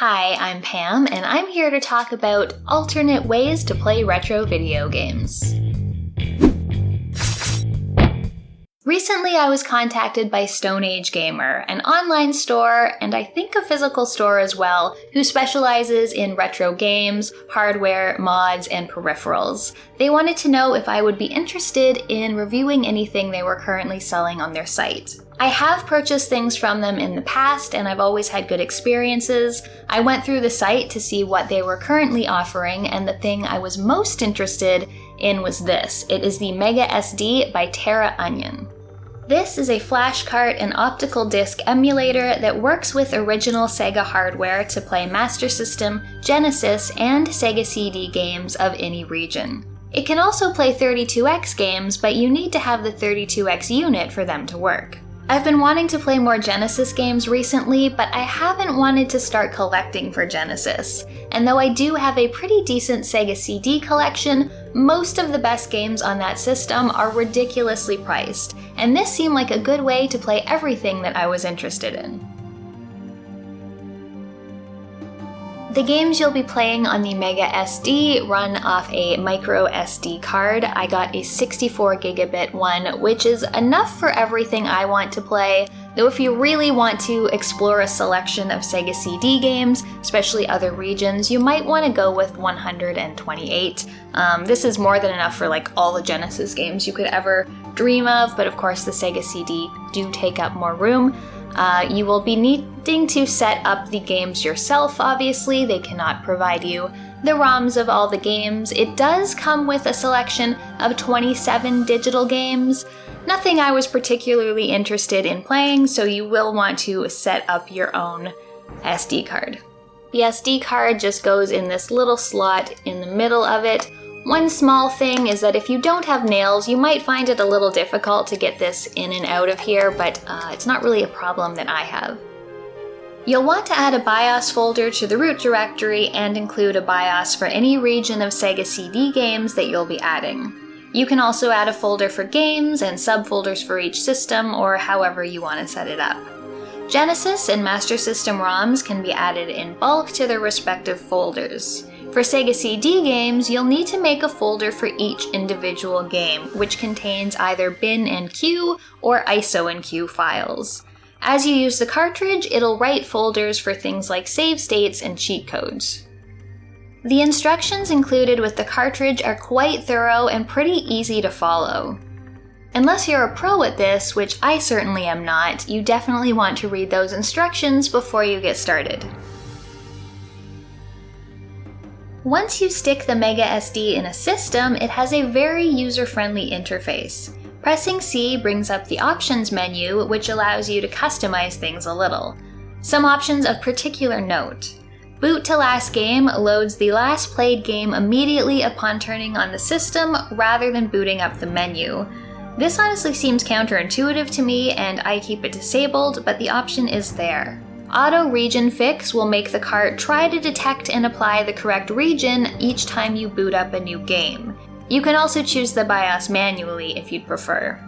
Hi, I'm Pam, and I'm here to talk about alternate ways to play retro video games. Recently, I was contacted by Stone Age Gamer, an online store, and I think a physical store as well, who specializes in retro games, hardware, mods, and peripherals. They wanted to know if I would be interested in reviewing anything they were currently selling on their site. I have purchased things from them in the past, and I've always had good experiences. I went through the site to see what they were currently offering, and the thing I was most interested in was this. It is the Mega SD by Terra Onion. This is a flash cart and optical disc emulator that works with original Sega hardware to play Master System, Genesis, and Sega CD games of any region. It can also play 32X games, but you need to have the 32X unit for them to work. I've been wanting to play more Genesis games recently, but I haven't wanted to start collecting for Genesis. And though I do have a pretty decent Sega CD collection, most of the best games on that system are ridiculously priced, and this seemed like a good way to play everything that I was interested in. The games you'll be playing on the Mega SD run off a micro SD card. I got a 64 gigabit one, which is enough for everything I want to play, though if you really want to explore a selection of Sega CD games, especially other regions, you might want to go with 128. This is more than enough for like all the Genesis games you could ever dream of, but of course the Sega CD do take up more room. You will be needing to set up the games yourself, obviously. They cannot provide you the ROMs of all the games. It does come with a selection of 27 digital games. Nothing I was particularly interested in playing, so you will want to set up your own SD card. The SD card just goes in this little slot in the middle of it. One small thing is that if you don't have nails, you might find it a little difficult to get this in and out of here, but it's not really a problem that I have. You'll want to add a BIOS folder to the root directory and include a BIOS for any region of Sega CD games that you'll be adding. You can also add a folder for games and subfolders for each system, or however you want to set it up. Genesis and Master System ROMs can be added in bulk to their respective folders. For Sega CD games, you'll need to make a folder for each individual game, which contains either bin and Q or ISO and Q files. As you use the cartridge, it'll write folders for things like save states and cheat codes. The instructions included with the cartridge are quite thorough and pretty easy to follow. Unless you're a pro at this, which I certainly am not, you definitely want to read those instructions before you get started. Once you stick the Mega SD in a system, it has a very user-friendly interface. Pressing C brings up the options menu, which allows you to customize things a little. Some options of particular note. Boot to last game loads the last played game immediately upon turning on the system rather than booting up the menu. This honestly seems counterintuitive to me, and I keep it disabled, but the option is there. Auto Region Fix will make the cart try to detect and apply the correct region each time you boot up a new game. You can also choose the BIOS manually if you'd prefer.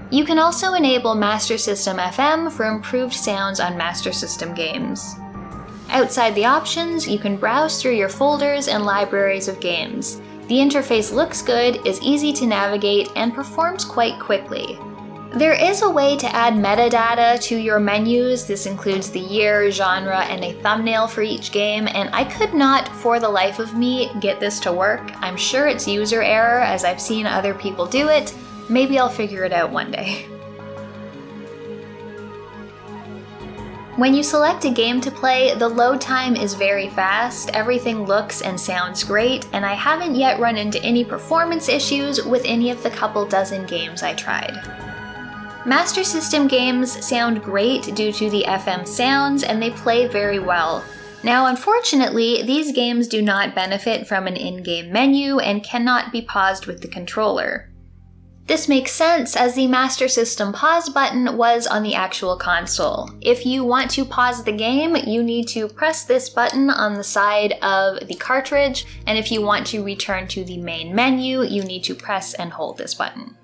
You can also enable Master System FM for improved sounds on Master System games. Outside the options, you can browse through your folders and libraries of games. The interface looks good, is easy to navigate, and performs quite quickly. There is a way to add metadata to your menus. This includes the year, genre, and a thumbnail for each game, and I could not, for the life of me, get this to work. I'm sure it's user error, as I've seen other people do it. Maybe I'll figure it out one day. When you select a game to play, the load time is very fast, everything looks and sounds great, and I haven't yet run into any performance issues with any of the couple dozen games I tried. Master System games sound great due to the FM sounds, and they play very well. Now, unfortunately, these games do not benefit from an in-game menu and cannot be paused with the controller. This makes sense, as the Master System pause button was on the actual console. If you want to pause the game, you need to press this button on the side of the cartridge, and if you want to return to the main menu, you need to press and hold this button.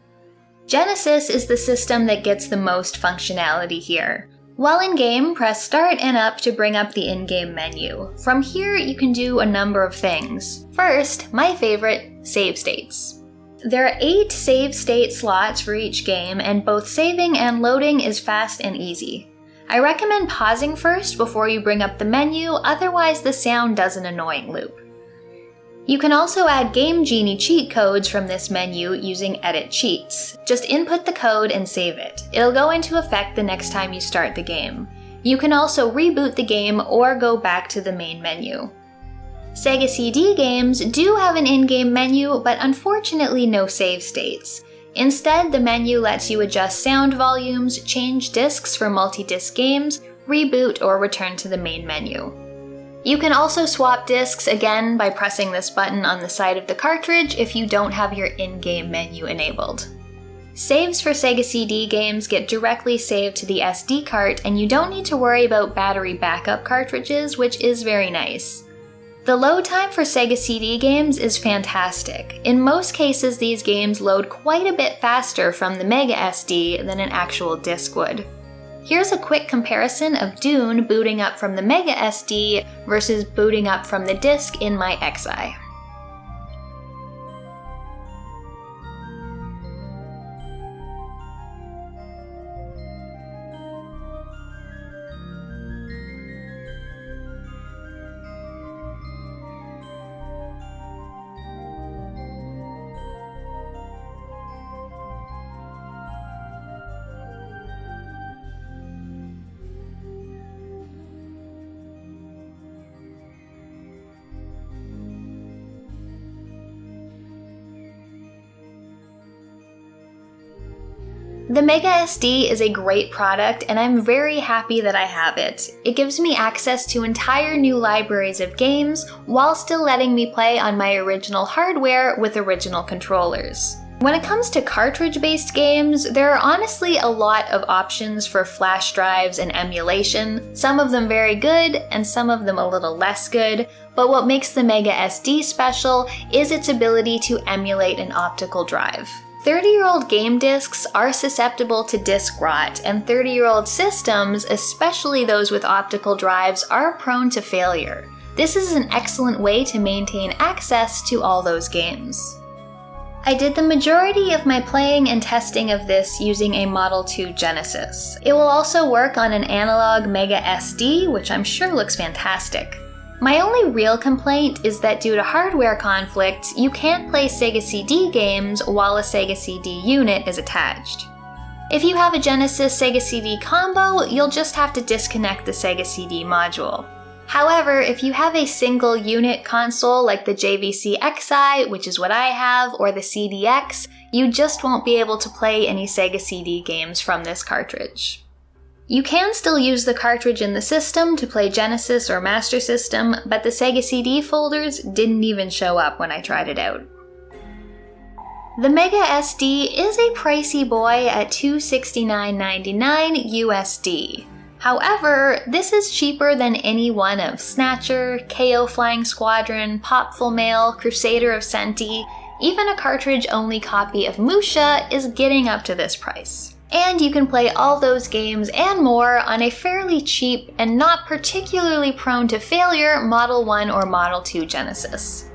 Genesis is the system that gets the most functionality here. While in-game, press Start and up to bring up the in-game menu. From here, you can do a number of things. First, my favorite, save states. There are 8 save state slots for each game, and both saving and loading is fast and easy. I recommend pausing first before you bring up the menu, otherwise the sound does an annoying loop. You can also add Game Genie cheat codes from this menu using Edit Cheats. Just input the code and save it. It'll go into effect the next time you start the game. You can also reboot the game or go back to the main menu. Sega CD games do have an in-game menu, but unfortunately no save states. Instead, the menu lets you adjust sound volumes, change discs for multi-disc games, reboot, or return to the main menu. You can also swap discs again by pressing this button on the side of the cartridge if you don't have your in-game menu enabled. Saves for Sega CD games get directly saved to the SD card, and you don't need to worry about battery backup cartridges, which is very nice. The load time for Sega CD games is fantastic. In most cases, these games load quite a bit faster from the Mega SD than an actual disc would. Here's a quick comparison of Dune booting up from the Mega SD versus booting up from the disc in my Xi. The Mega SD is a great product, and I'm very happy that I have it. It gives me access to entire new libraries of games while still letting me play on my original hardware with original controllers. When it comes to cartridge-based games, there are honestly a lot of options for flash drives and emulation, some of them very good and some of them a little less good, but what makes the Mega SD special is its ability to emulate an optical drive. 30-year-old game discs are susceptible to disk rot, and 30-year-old systems, especially those with optical drives, are prone to failure. This is an excellent way to maintain access to all those games. I did the majority of my playing and testing of this using a Model 2 Genesis. It will also work on an analog Mega SD, which I'm sure looks fantastic. My only real complaint is that due to hardware conflicts, you can't play Sega CD games while a Sega CD unit is attached. If you have a Genesis Sega CD combo, you'll just have to disconnect the Sega CD module. However, if you have a single unit console like the JVC Xi, which is what I have, or the CDX, you just won't be able to play any Sega CD games from this cartridge. You can still use the cartridge in the system to play Genesis or Master System, but the Sega CD folders didn't even show up when I tried it out. The Mega SD is a pricey boy at $269.99 USD. However, this is cheaper than any one of Snatcher, KO Flying Squadron, Popful Mail, Crusader of Senti. Even a cartridge-only copy of Musha is getting up to this price. And you can play all those games and more on a fairly cheap and not particularly prone to failure Model 1 or Model 2 Genesis.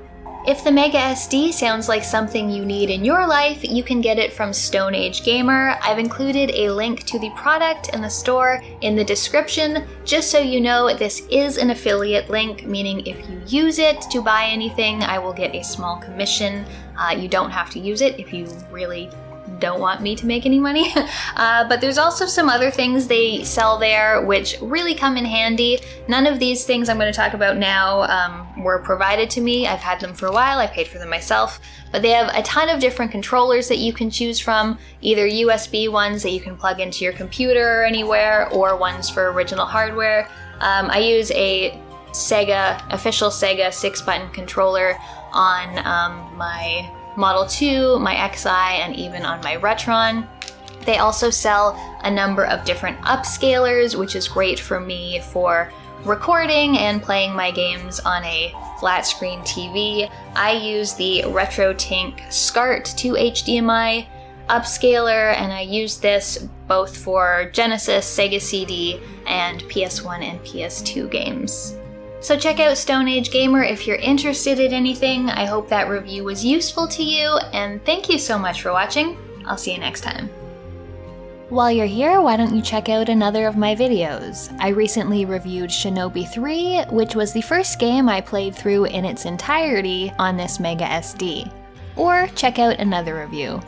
If the Mega SD sounds like something you need in your life, you can get it from Stone Age Gamer. I've included a link to the product and the store in the description. Just so you know, this is an affiliate link, meaning if you use it to buy anything, I will get a small commission. You don't have to use it if you really don't want me to make any money. But there's also some other things they sell there which really come in handy. None of these things I'm going to talk about now were provided to me. I've had them for a while, I paid for them myself. But they have a ton of different controllers that you can choose from, either USB ones that you can plug into your computer or anywhere, or ones for original hardware. I use a official Sega 6-button controller on my Model 2, my Xi, and even on my Retron. They also sell a number of different upscalers, which is great for me for recording and playing my games on a flat screen TV. I use the RetroTink SCART to HDMI upscaler, and I use this both for Genesis, Sega CD, and PS1 and PS2 games. So check out Stone Age Gamer if you're interested in anything. I hope that review was useful to you, and thank you so much for watching. I'll see you next time. While you're here, why don't you check out another of my videos? I recently reviewed Shinobi 3, which was the first game I played through in its entirety on this Mega SD. Or check out another review.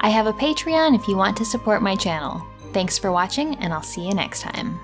I have a Patreon if you want to support my channel. Thanks for watching, and I'll see you next time.